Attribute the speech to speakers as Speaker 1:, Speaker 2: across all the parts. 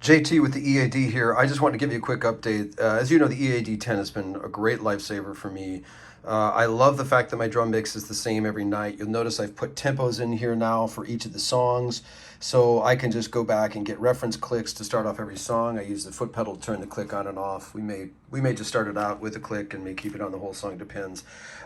Speaker 1: JT with the EAD here. I just wanted to give you a quick update. As you know, the EAD10 has been a great lifesaver for me. I love the fact that my drum mix is the same every night. You'll notice I've put tempos in here now for each of the songs, so I can just go back and get reference clicks to start off every song. I use the foot pedal to turn the click on and off. We may just start it out with a click and may keep it on the whole song, depends.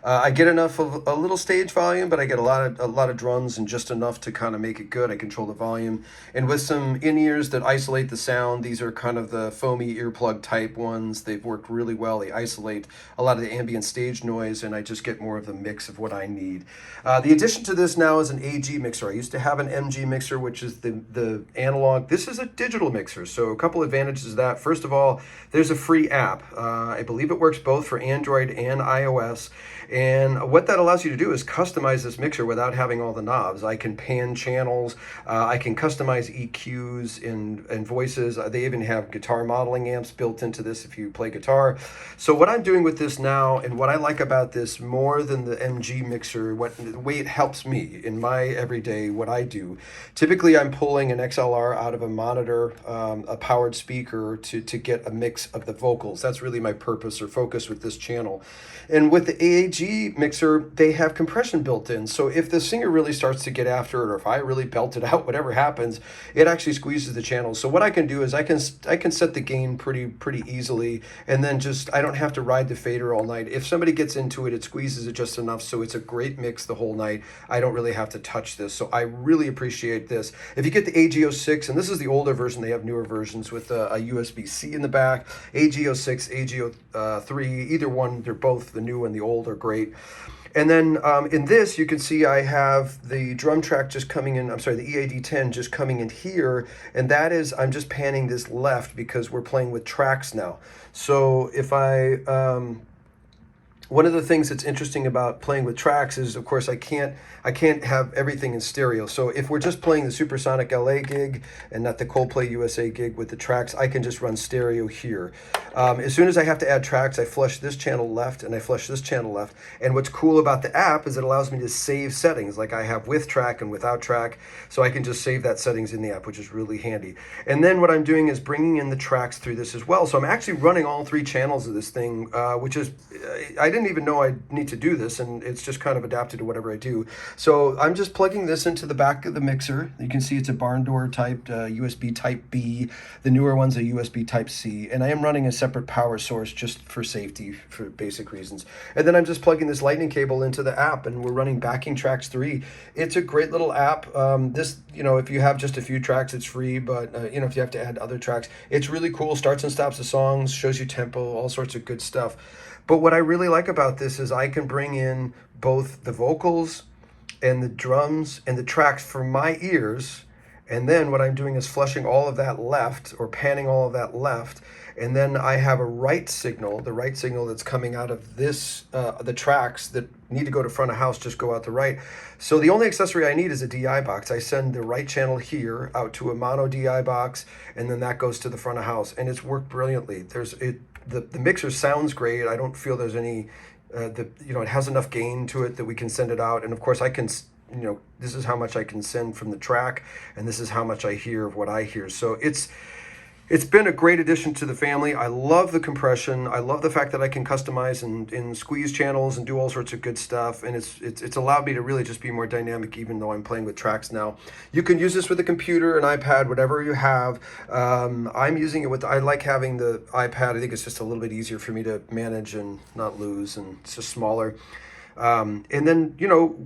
Speaker 1: I get enough of a little stage volume, but I get a lot of drums and just enough to kind of make it good. I control the volume, and with some in-ears that isolate the sound. These are kind of the foamy earplug type ones. They've worked really well. They isolate a lot of the ambient stage noise, and I just get more of the mix of what I need. The addition to this now is an AG mixer. I used to have an MG mixer, which is the analog. This is a digital mixer, so a couple advantages of that. First of all, there's a free app. I believe it works both for Android and iOS. And what that allows you to do is customize this mixer without having all the knobs. I can pan channels, I can customize EQs and voices. They even have guitar modeling amps built into this if you play guitar. So what I'm doing with this now, and what I like about this more than the MG mixer, the way it helps me in my everyday, what I do, typically I'm pulling an XLR out of a monitor, a powered speaker to get a mix of the vocals. That's really my purpose or focus with this channel. And with the AG mixer, they have compression built in. So if the singer really starts to get after it, or if I really belt it out, whatever happens, it actually squeezes the channel. So what I can do is I can set the gain pretty easily, and then I don't have to ride the fader all night. If somebody gets into it, it squeezes it just enough so it's a great mix the whole night. I don't really have to touch this. So I really appreciate this. If you get the AG06, and this is the older version, they have newer versions with a USB-C in the back, AG06, AG03, either one, they're both, the new and the old are great. And then in this, you can see I have the drum track just coming in, I'm sorry, the EAD10 just coming in here, and that is, I'm just panning this left because we're playing with tracks now. So if one of the things that's interesting about playing with tracks is, of course, I can't have everything in stereo. So if we're just playing the Supersonic LA gig and not the Coldplay USA gig with the tracks, I can just run stereo here. As soon as I have to add tracks, I flush this channel left and I flush this channel left. And what's cool about the app is it allows me to save settings, like I have with track and without track. So I can just save that settings in the app, which is really handy. And then what I'm doing is bringing in the tracks through this as well. So I'm actually running all three channels of this thing, which is, I didn't even know I need to do this, and it's just kind of adapted to whatever I do. So I'm just plugging this into the back of the mixer. You can see it's a barn door type USB type B. The newer one's a USB type C, and I am running a separate power source just for safety, for basic reasons. And then I'm just plugging this lightning cable into the app, and we're running Backing Tracks 3. It's a great little app. This, if you have just a few tracks, it's free, but if you have to add other tracks, it's really cool. Starts and stops the songs, shows you tempo, all sorts of good stuff. But what I really like about this is I can bring in both the vocals and the drums and the tracks for my ears. And then what I'm doing is flushing all of that left, or panning all of that left. And then I have a right signal, the right signal that's coming out of this, the tracks that need to go to front of house just go out the right. So the only accessory I need is a DI box. I send the right channel here out to a mono DI box, and then that goes to the front of house. And it's worked brilliantly. The mixer sounds great. I don't feel there's any, it has enough gain to it that we can send it out. And of course I can, this is how much I can send from the track, and this is how much I hear of what I hear. So it's been a great addition to the family. I love the compression. I love the fact that I can customize and squeeze channels and do all sorts of good stuff. And it's allowed me to really just be more dynamic, even though I'm playing with tracks now. You can use this with a computer, an iPad, whatever you have. I'm using it I like having the iPad. I think it's just a little bit easier for me to manage and not lose, and it's just smaller. And then,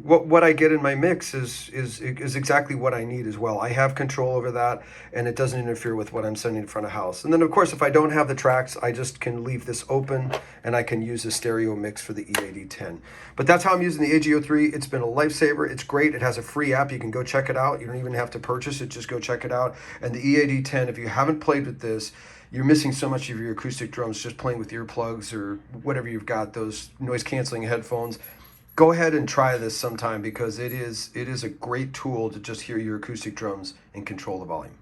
Speaker 1: what I get in my mix is exactly what I need as well. I have control over that, and it doesn't interfere with what I'm sending in front of house. And then, of course, if I don't have the tracks, I just can leave this open, and I can use a stereo mix for the EAD10. But that's how I'm using the AG03. It's been a lifesaver. It's great. It has a free app. You can go check it out. You don't even have to purchase it. Just go check it out. And the EAD10, if you haven't played with this, you're missing so much of your acoustic drums just playing with earplugs or whatever you've got, those noise-canceling headphones. Go ahead and try this sometime, because it is a great tool to just hear your acoustic drums and control the volume.